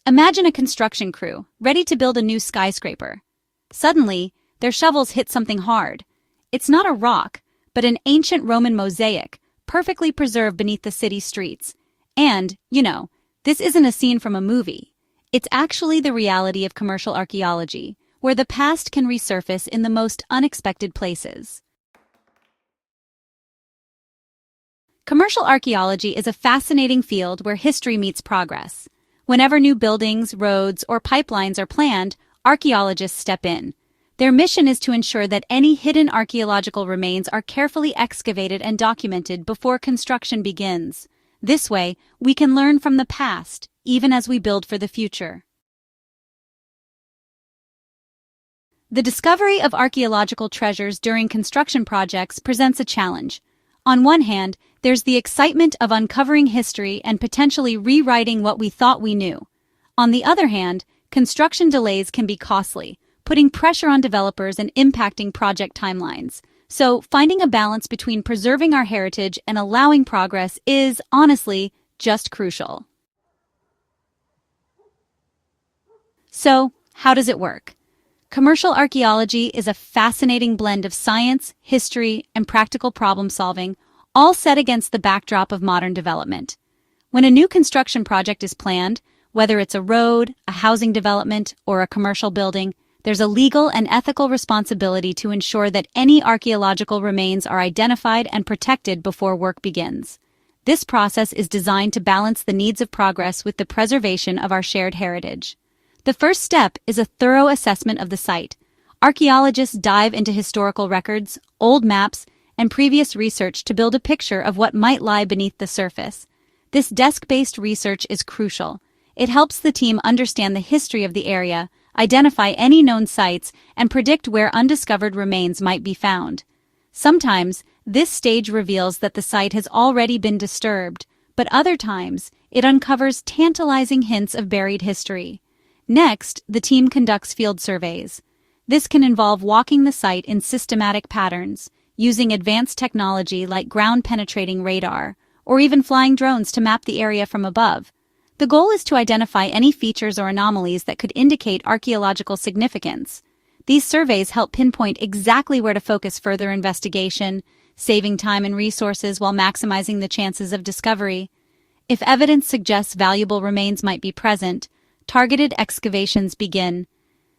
Imagine a construction crew, ready to build a new skyscraper. Suddenly, their shovels hit something hard. It's not a rock, but an ancient Roman mosaic, perfectly preserved beneath the city streets. And, this isn't a scene from a movie. It's actually the reality of commercial archaeology, where the past can resurface in the most unexpected places. Commercial archaeology is a fascinating field where history meets progress. Whenever new buildings, roads, or pipelines are planned, archaeologists step in. Their mission is to ensure that any hidden archaeological remains are carefully excavated and documented before construction begins. This way, we can learn from the past, even as we build for the future. The discovery of archaeological treasures during construction projects presents a challenge. On one hand, there's the excitement of uncovering history and potentially rewriting what we thought we knew. On the other hand, construction delays can be costly, putting pressure on developers and impacting project timelines. So, finding a balance between preserving our heritage and allowing progress is, honestly, just crucial. So, how does it work? Commercial archaeology is a fascinating blend of science, history, and practical problem-solving, all set against the backdrop of modern development. When a new construction project is planned, whether it's a road, a housing development, or a commercial building, there's a legal and ethical responsibility to ensure that any archaeological remains are identified and protected before work begins. This process is designed to balance the needs of progress with the preservation of our shared heritage. The first step is a thorough assessment of the site. Archaeologists dive into historical records, old maps, and previous research to build a picture of what might lie beneath the surface. This desk-based research is crucial. It helps the team understand the history of the area, identify any known sites, and predict where undiscovered remains might be found. Sometimes, this stage reveals that the site has already been disturbed, but other times, it uncovers tantalizing hints of buried history. Next, the team conducts field surveys. This can involve walking the site in systematic patterns, using advanced technology like ground-penetrating radar, or even flying drones to map the area from above. The goal is to identify any features or anomalies that could indicate archaeological significance. These surveys help pinpoint exactly where to focus further investigation, saving time and resources while maximizing the chances of discovery. If evidence suggests valuable remains might be present, targeted excavations begin.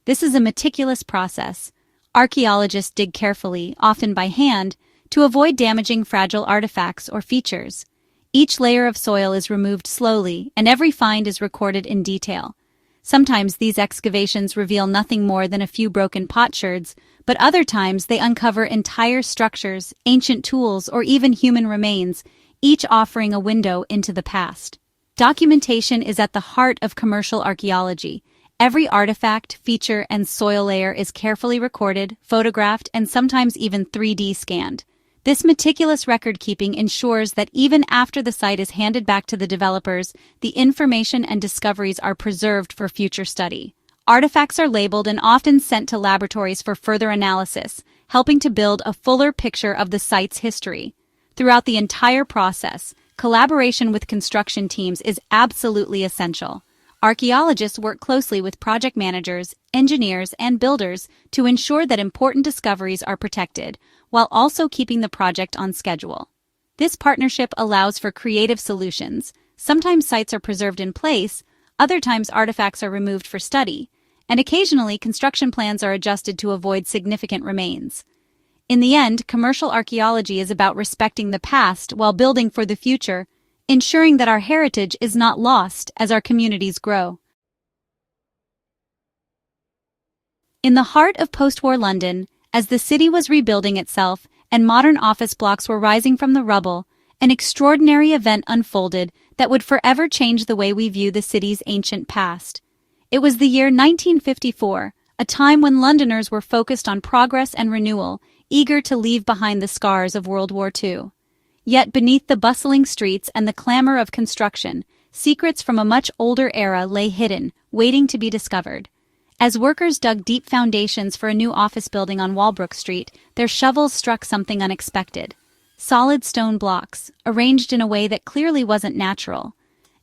This is a meticulous process. Archaeologists dig carefully, often by hand, to avoid damaging fragile artifacts or features. Each layer of soil is removed slowly, and every find is recorded in detail. Sometimes these excavations reveal nothing more than a few broken potsherds, but other times they uncover entire structures, ancient tools, or even human remains, each offering a window into the past. Documentation is at the heart of commercial archaeology. Every artifact, feature, and soil layer is carefully recorded, photographed, and sometimes even 3D scanned. This meticulous record-keeping ensures that even after the site is handed back to the developers, the information and discoveries are preserved for future study. Artifacts are labeled and often sent to laboratories for further analysis, helping to build a fuller picture of the site's history. Throughout the entire process, collaboration with construction teams is absolutely essential. Archaeologists work closely with project managers, engineers, and builders to ensure that important discoveries are protected, while also keeping the project on schedule. This partnership allows for creative solutions. Sometimes sites are preserved in place, other times artifacts are removed for study, and occasionally construction plans are adjusted to avoid significant remains. In the end, commercial archaeology is about respecting the past while building for the future, ensuring that our heritage is not lost as our communities grow. In the heart of post-war London, as the city was rebuilding itself and modern office blocks were rising from the rubble, an extraordinary event unfolded that would forever change the way we view the city's ancient past. It was the year 1954, a time when Londoners were focused on progress and renewal, eager to leave behind the scars of World War II. Yet beneath the bustling streets and the clamor of construction, secrets from a much older era lay hidden, waiting to be discovered. As workers dug deep foundations for a new office building on Walbrook Street, their shovels struck something unexpected. Solid stone blocks, arranged in a way that clearly wasn't natural.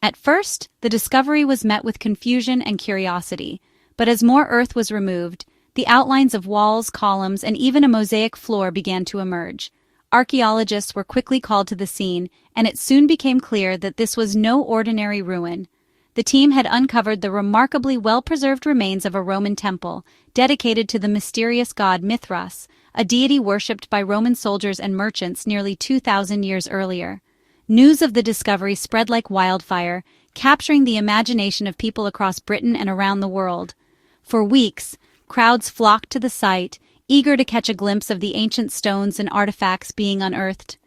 At first, the discovery was met with confusion and curiosity, but as more earth was removed, the outlines of walls, columns, and even a mosaic floor began to emerge. Archaeologists were quickly called to the scene, and it soon became clear that this was no ordinary ruin. The team had uncovered the remarkably well-preserved remains of a Roman temple, dedicated to the mysterious god Mithras, a deity worshipped by Roman soldiers and merchants nearly 2,000 years earlier. News of the discovery spread like wildfire, capturing the imagination of people across Britain and around the world. For weeks, crowds flocked to the site, eager to catch a glimpse of the ancient stones and artifacts being unearthed.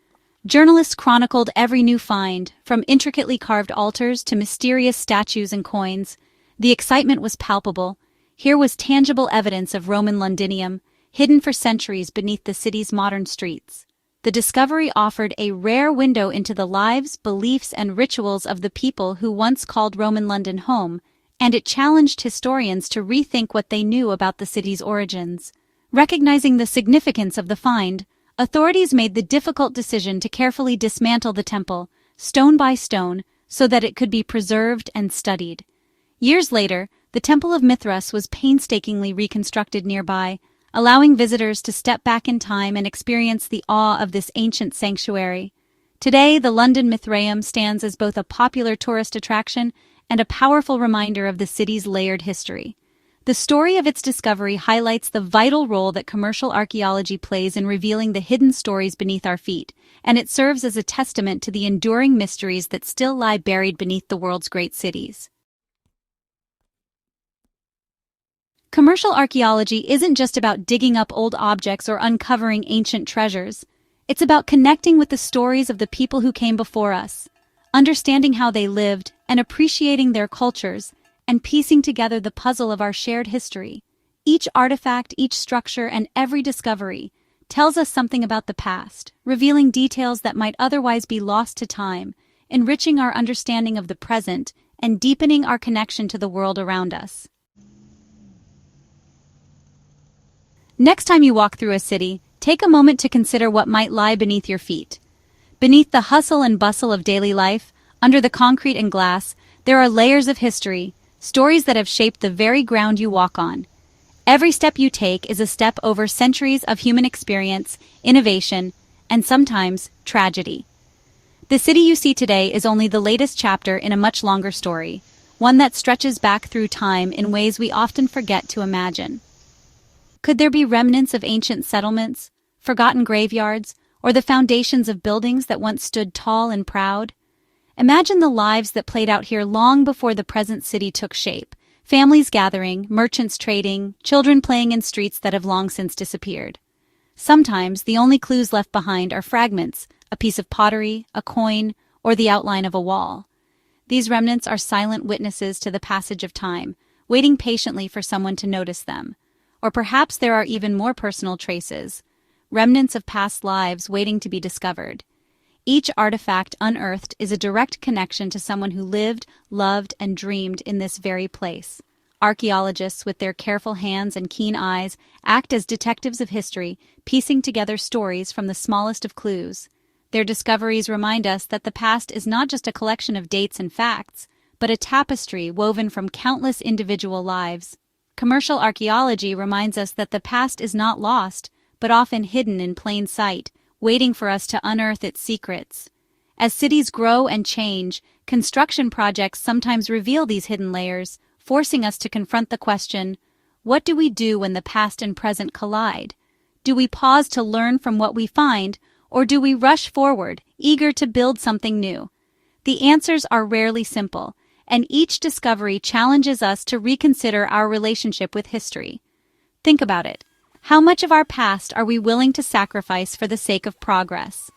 Journalists chronicled every new find, from intricately carved altars to mysterious statues and coins. The excitement was palpable. Here was tangible evidence of Roman Londinium, hidden for centuries beneath the city's modern streets. The discovery offered a rare window into the lives, beliefs, and rituals of the people who once called Roman London home, and it challenged historians to rethink what they knew about the city's origins. Recognizing the significance of the find, authorities made the difficult decision to carefully dismantle the temple, stone by stone, so that it could be preserved and studied. Years later, the Temple of Mithras was painstakingly reconstructed nearby, allowing visitors to step back in time and experience the awe of this ancient sanctuary. Today, the London Mithraeum stands as both a popular tourist attraction and a powerful reminder of the city's layered history. The story of its discovery highlights the vital role that commercial archaeology plays in revealing the hidden stories beneath our feet, and it serves as a testament to the enduring mysteries that still lie buried beneath the world's great cities. Commercial archaeology isn't just about digging up old objects or uncovering ancient treasures. It's about connecting with the stories of the people who came before us, understanding how they lived and appreciating their cultures, and piecing together the puzzle of our shared history. Each artifact, each structure, and every discovery tells us something about the past, revealing details that might otherwise be lost to time, enriching our understanding of the present, and deepening our connection to the world around us. Next time you walk through a city, take a moment to consider what might lie beneath your feet. Beneath the hustle and bustle of daily life, under the concrete and glass, there are layers of history, stories that have shaped the very ground you walk on. Every step you take is a step over centuries of human experience, innovation, and sometimes tragedy. The city you see today is only the latest chapter in a much longer story, one that stretches back through time in ways we often forget to imagine. Could there be remnants of ancient settlements, forgotten graveyards, or the foundations of buildings that once stood tall and proud? Imagine the lives that played out here long before the present city took shape. Families gathering, merchants trading, children playing in streets that have long since disappeared. Sometimes the only clues left behind are fragments, a piece of pottery, a coin, or the outline of a wall. These remnants are silent witnesses to the passage of time, waiting patiently for someone to notice them. Or perhaps there are even more personal traces, remnants of past lives waiting to be discovered. Each artifact unearthed is a direct connection to someone who lived, loved, and dreamed in this very place. Archaeologists, with their careful hands and keen eyes, act as detectives of history, piecing together stories from the smallest of clues. Their discoveries remind us that the past is not just a collection of dates and facts, but a tapestry woven from countless individual lives. Commercial archaeology reminds us that the past is not lost, but often hidden in plain sight, waiting for us to unearth its secrets. As cities grow and change, construction projects sometimes reveal these hidden layers, forcing us to confront the question, what do we do when the past and present collide? Do we pause to learn from what we find, or do we rush forward, eager to build something new? The answers are rarely simple, and each discovery challenges us to reconsider our relationship with history. Think about it. How much of our past are we willing to sacrifice for the sake of progress?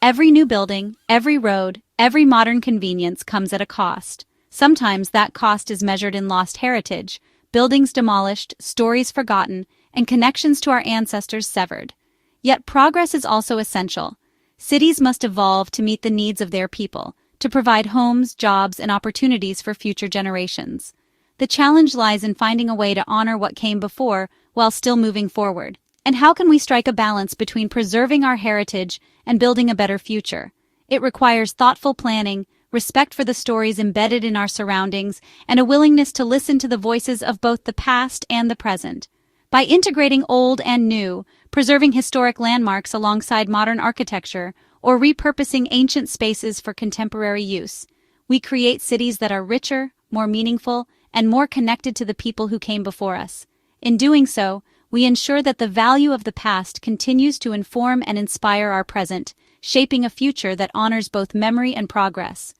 Every new building, every road, every modern convenience comes at a cost. Sometimes that cost is measured in lost heritage, buildings demolished, stories forgotten, and connections to our ancestors severed. Yet progress is also essential. Cities must evolve to meet the needs of their people, to provide homes, jobs, and opportunities for future generations. The challenge lies in finding a way to honor what came before while still moving forward. And how can we strike a balance between preserving our heritage and building a better future? It requires thoughtful planning, respect for the stories embedded in our surroundings, and a willingness to listen to the voices of both the past and the present. By integrating old and new, preserving historic landmarks alongside modern architecture, or repurposing ancient spaces for contemporary use, we create cities that are richer, more meaningful, and more connected to the people who came before us. In doing so, we ensure that the value of the past continues to inform and inspire our present, shaping a future that honors both memory and progress.